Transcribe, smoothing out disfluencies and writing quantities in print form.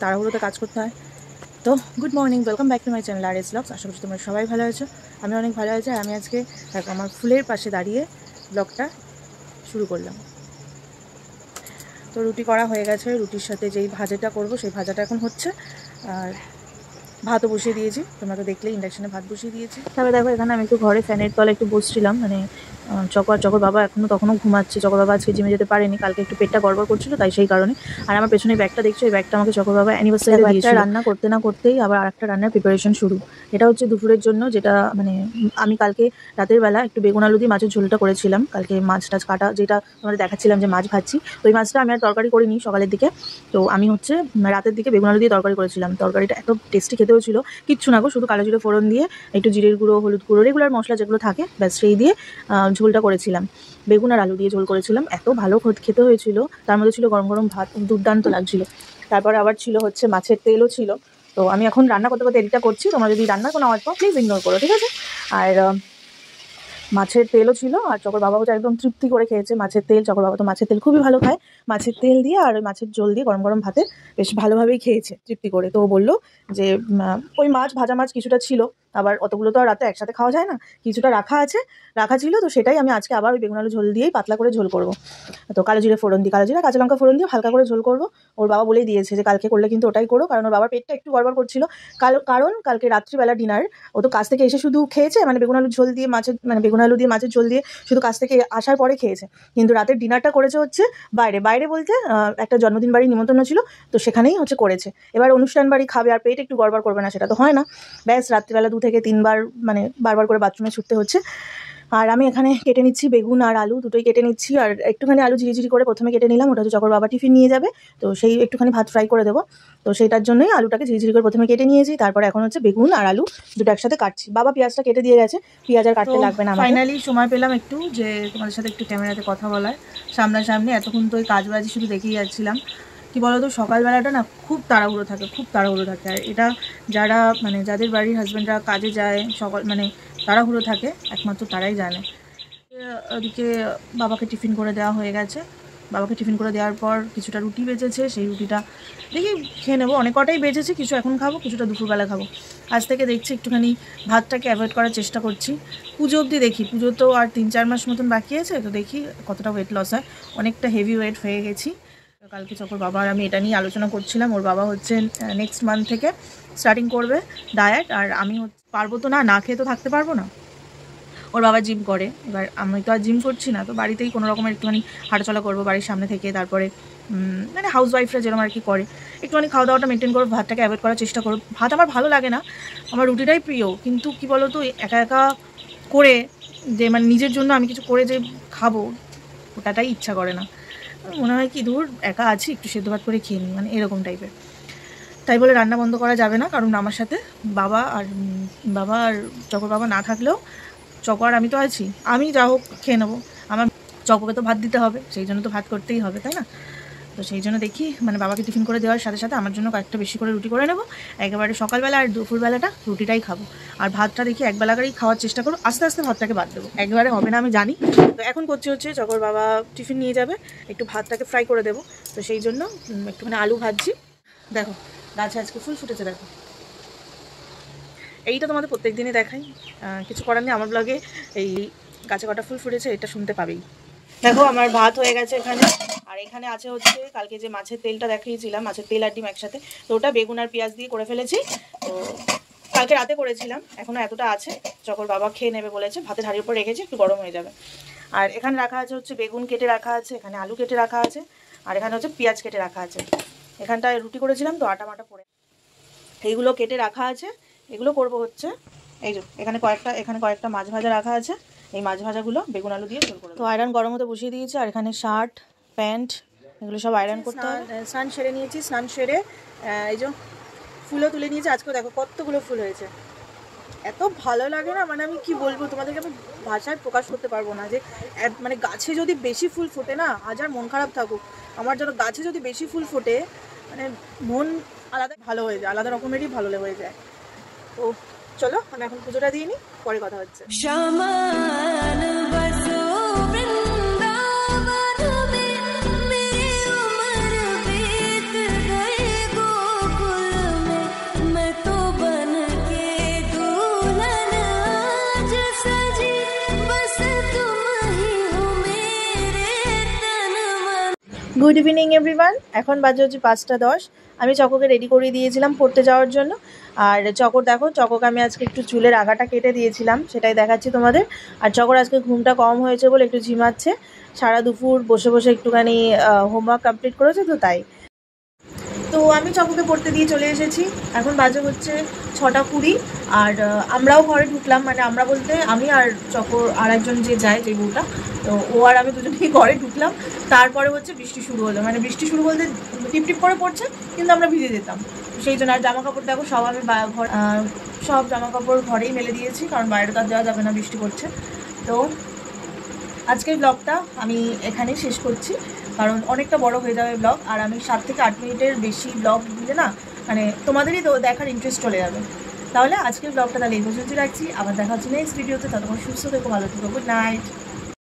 তাড়াহুড়োতে কাজ করতে হয়। তো good morning, welcome back to my channel R S blogs. আশা করছি তোমরা সবাই ভালো আছো। আমি অনেক ভালো আছি। আর আমি আজকে দেখো আমার ফুলের পাশে দাঁড়িয়ে ব্লগটা শুরু করলাম। তো রুটি করা হয়ে গেছে, রুটির সাথে যেই ভাজাটা করব সেই ভাজাটা এখন হচ্ছে। আর ভাতও বসিয়ে দিয়েছি, তোমরা তো দেখলেই ইন্ডাকশানে ভাত বসিয়ে দিয়েছি। তবে দেখো এখানে আমি একটু ঘরে ফ্যানের তলে একটু বসছিলাম, মানে চকর বাবা তখনও ঘুমাচ্ছে। চকর বাবা আজকে জিমে যেতে পারেনি, কালকে একটু পেটটা গড়বড় করছিল, তাই সেই কারণে। আর আমার পেছনে ব্যাগটা দেখছো, এই ব্যাগটা আমাকে চকর বাবা অ্যানিভার্সারি দিয়েছিল। রান্না করতে না করতেই আবার আরেকটা রান্নার প্রিপারেশন শুরু। এটা হচ্ছে দুপুরের জন্য, যেটা মানে আমি কালকে রাতের বেলা একটু বেগুন আলু দিয়ে মাছের ঝোলটা করেছিলাম। কালকে মাছ টাছ কাটা, যেটা তোমাদের দেখাচ্ছিলাম যে মাছ ভাজছি, তো ওই মাছটা আমি আর তরকারি করিনি সকালের দিকে। তো আমি হচ্ছে রাতের দিকে বেগুন আলু দিয়ে তরকারি করেছিলাম। তরকারিটা এত টেস্টি খেতে হয়েছিল, কিচ্ছু না গো, শুধু কালো জিরে ফোড়ন দিয়ে একটু জিরের গুঁড়ো, হলুদ গুঁড়ো, রেগুলার মশলা যেগুলো থাকে, ব্যাস সেই দিয়ে ঝোলটা করেছিলাম। বেগুন আর আলু দিয়ে ঝোল করেছিলাম, এত ভালো খেতে হয়েছিল। তার মধ্যে ছিল গরম গরম ভাত, দুর্দান্ত লাগছিল। তারপরে আবার ছিল হচ্ছে মাছের তেলও ছিল। তো আমি এখন রান্না করতে করতে এডিটটা করছি, তোমরা যদি রান্নার কোনো আওয়াজ পাও প্লিজ ইগনোর করো, ঠিক আছে? আর মাছের তেলও ছিল। আর চকর বাবা হচ্ছে একদম তৃপ্তি করে খেয়েছে মাছের তেল। চকর বাবা তো মাছের তেল খুবই ভালো খায়। মাছের তেল দিয়ে আর ওই মাছের ঝোল দিয়ে গরম গরম ভাতে বেশ ভালোভাবেই খেয়েছে তৃপ্তি করে। তো ও বললো যে ওই মাছ, ভাজা মাছ কিছুটা ছিল, আবার অতগুলো তো আর রাতে একসাথে খাওয়া যায় না, কিছুটা রাখা ছিল। তো সেটাই আমি আজকে আবার ওই বেগুন আলু ঝোল দিয়েই পাতলা করে ঝোল করবো। তো কালো জিরে ফোড়ন দিই, কালো জিরা কাঁচা লঙ্কা ফোড়ন দিয়ে হালকা করে ঝোল করবো। ওর বাবা বলেই দিয়েছে যে কালকে করলে কিন্তু ওটাই করো, কারণ ওর বাবার পেটটা একটু গড়বড় করছিল। কারণ কালকে রাত্রিবেলা ডিনার ও তো কাজ থেকে এসে শুধু খেয়েছে, মানে বেগুন আলু ঝোল দিয়ে মাছের, মানে বেগুন আলু দিয়ে মাছের ঝোল দিয়ে শুধু কাজ থেকে আসার পরে খেয়েছে। কিন্তু রাতের ডিনারটা করেছে হচ্ছে বাইরে বলতে একটা জন্মদিন বাড়ির নিমন্ত্রণ ছিল, তো সেখানেই হচ্ছে করেছে। এবার অনুষ্ঠান বাড়ি খাবে আর পেট একটু গড়বড় করবে না, সেটা তো হয় না। ব্যাস রাত্রিবেলা 2 থেকে 3 বার মানে বারবার করে বাথরুমে ছুটতে হচ্ছে। আর আমি এখানে কেটে নিচ্ছি বেগুন আর আলু দুটোই কেটে নিচ্ছি। আর একটুখানি আলু ঝিরিঝিরি করে প্রথমে কেটে নিলাম, ওটা হচ্ছে চকর বাবা টিফিন নিয়ে যাবে, তো সেই একটুখানি ভাত ফ্রাই করে দেবো। তো সেইটার জন্যই আলুটাকে ঝিরিঝিরি করে প্রথমে কেটে নিয়েছি। তারপরে এখন হচ্ছে বেগুন আর আলু দুটো একসাথে কাটছি। বাবা পেঁয়াজটা কেটে দিয়ে গেছে, পেঁয়াজ আর কাটতে লাগবে না। ফাইনালি সময় পেলাম একটু যে তোমাদের সাথে একটু ক্যামেরাতে কথা বলার সামনাসামনি। এতক্ষণ তো ওই কাজবাজি শুধু দেখেই যাচ্ছিলাম। কি বলো তো, সকালবেলাটা না খুব তাড়াহুড়ো থাকে। আর এটা যারা মানে যাদের বাড়ির হাজব্যান্ডরা কাজে যায় সকাল, মানে তাড়াহুড়ো থাকে, একমাত্র তারাই জানে। ওদিকে বাবাকে টিফিন করে দেওয়া হয়ে গেছে। বাবাকে টিফিন করে দেওয়ার পর কিছুটা রুটি বেজেছে, সেই রুটিটা দেখি খেয়ে নেবো। অনেক কটাই বেজেছে, কিছু এখন খাবো, কিছুটা দুপুরবেলা খাবো। আজ থেকে দেখছি একটুখানি ভাতটাকে অ্যাভয়েড করার চেষ্টা করছি। পুজো অবধি দেখি, পুজো তো আর 3-4 মাস মতন বাকি আছে, তো দেখি কতটা ওয়েট লস হয়। অনেকটা হেভি ওয়েট হয়ে গেছি। কালকে চকর বাবা আর আমি এটা নিয়ে আলোচনা করছিলাম। ওর বাবা হচ্ছে নেক্সট মান্থ থেকে স্টার্টিং করবে ডায়েট, আর আমি পারবো তো না খেয়ে তো থাকতে পারবো না। ওর বাবা জিম করে, এবার আমি তো আর জিম করছি না, তো বাড়িতেই কোনো রকমের একটুখানি হাঁটাচলা করবো বাড়ির সামনে থেকে। তারপরে মানে হাউস ওয়াইফরা যেরকম আর কি করে, একটুখানি খাওয়া দাওয়াটা মেনটেন করবো, ভাতটাকে অ্যাভয়েড করার চেষ্টা করবো। ভাত আমার ভালো লাগে না, আমার রুটিটাই প্রিয়। কিন্তু কি বলো তো, একা করে যে মানে নিজের জন্য আমি কিছু করে যে খাবো, ওটাটাই ইচ্ছা করে না। মনে হয় কি দূর, একা আছি, একটু সেদ্ধ ভাত করে খেয়ে নিই, মানে এরকম টাইপের। তাই বলে রান্না বন্ধ করা যাবে না, কারণ আমার সাথে বাবা আর চকর বাবা না থাকলেও চকর আমি তো আছি, আমি যা হোক খেয়ে নেবো। আমার চককে তো ভাত দিতে হবে, সেই জন্য তো ভাত করতেই হবে, তাই না? তো সেই জন্য দেখি মানে বাবাকে টিফিন করে দেওয়ার সাথে সাথে আমার জন্য কয়েকটা বেশি করে রুটি করে নেবো। একেবারে সকালবেলা আর দুপুরবেলাটা রুটিটাই খাবো। আর ভাতটা দেখি একবেলাকারই খাওয়ার চেষ্টা করবো, আস্তে আস্তে ভাতটাকে বাদ দেবো, একবারে হবে না আমি জানি। তো এখন করছি হচ্ছে চকর বাবা টিফিন নিয়ে যাবে, একটু ভাতটাকে ফ্রাই করে দেবো। তো সেই জন্য একটুখানি আলু ভাজছি। দেখো গাছে আজকে ফুল ফুটেছে, দেখো। এইটা তোমাদের প্রত্যেক দিনই দেখাই, কিছু করার নেই। আমার ব্লগে এই গাছে কটা ফুল ফুটেছে এটা শুনতে পাবেই। দেখো আমার ভাত হয়ে গেছে এখানে। আর এখানে আছে হচ্ছে কালকে যে মাছের তেলটা দেখিয়েছিলাম, মাছের তেল আর ডিম একসাথে, তো ওটা বেগুন আর পেঁয়াজ দিয়ে করে ফেলেছি। তো কালকে রাতে করেছিলাম, এখনও এতটা আছে। চকর বাবা খেয়ে নেবে বলেছে, ভাতের হাঁড়ির উপর রেখেছি, একটু গরম হয়ে যাবে। আর এখানে রাখা আছে হচ্ছে বেগুন কেটে রাখা আছে, এখানে আলু কেটে রাখা আছে, আর এখানে হচ্ছে পেঁয়াজ কেটে রাখা আছে। এখানটায় রুটি করেছিলাম তো আটা মাটা পড়ে, এইগুলো কেটে রাখা আছে। এগুলো করব হচ্ছে এই যে এখানে কয়েকটা মাছ ভাজা রাখা আছে, এই মাছ ভাজাগুলো বেগুন আলু দিয়ে ঝোল করে। তো আয়রন গরম হতে বসিয়ে দিয়েছি। আর এখানে শার্ট প্যান্ট এগুলো সব আয়রন করতে হবে। স্নান সেরে নিয়েছি, স্নান সেরে এই যে ফুলও তুলে নিয়েছি। আজকে দেখো কতগুলো ফুল হয়েছে, এত ভালো লাগে না, মানে আমি কি বলবো তোমাদেরকে, আমি ভাষায় প্রকাশ করতে পারবো না। যে মানে গাছে যদি বেশি ফুল ফোটে না, হাজার মন খারাপ থাকুক, আমার যেন গাছে যদি বেশি ফুল ফোটে মানে মন আলাদা ভালো হয়ে যায়, আলাদা রকমেরই ভালো হয়ে যায়। তো চলো আমি এখন পুজোটা দিয়ে নিই, পরে কথা হচ্ছে। Good evening everyone. এখন বাজে হচ্ছে 5টা 10। আমি চকোকে রেডি করিয়ে দিয়েছিলাম পড়তে যাওয়ার জন্য। আর চকোর দেখো, চকোকে আমি আজকে একটু চুলের আগাটা কেটে দিয়েছিলাম, সেটাই দেখাচ্ছি তোমাদের। আর চকোর আজকে ঘুমটা কম হয়েছে বলে একটু ঝিমাচ্ছে। সারা দুপুর বসে বসে একটুখানি হোমওয়ার্ক কমপ্লিট করেছে, তো তাই। তো আমি চকোকে পড়তে দিয়ে চলে এসেছি। এখন বাজে হচ্ছে 6টা 20। আর আমরাও ঘরে ঢুকলাম, মানে আমরা বলতে আমি আর চকোর আর একজন যে যায়, যে বউটা, তো ও আর আমি দুজনেই ঘরে ঢুকলাম। তারপরে হচ্ছে বৃষ্টি শুরু হলো, মানে বৃষ্টি শুরু বলতে টিপ টিপ করে পড়ছে, কিন্তু আমরা ভিজে যেতাম। সেই জন্য আর জামা কাপড় দেখো সব আমি সব জামা কাপড় ঘরেই মেলে দিয়েছি, কারণ বাইরে তো আর দেওয়া যাবে না, বৃষ্টি পড়ছে। তো আজকের ব্লগটা আমি এখানেই শেষ করছি, কারণ অনেকটা বড় হয়ে যাবে ব্লগ। আর আমি 7 থেকে 8 মিনিটের বেশি ব্লগ দিলে না, মানে তোমাদেরই তো দেখার ইন্টারেস্ট চলে যাবে। তাহলে আজকের ব্লগটা তাহলে এই পর্যন্তই রাখছি। আবার দেখা হচ্ছে নেক্সট ভিডিওতে। ততক্ষণ সুস্থ থেকো, ভালো থেকো, গুড নাইট।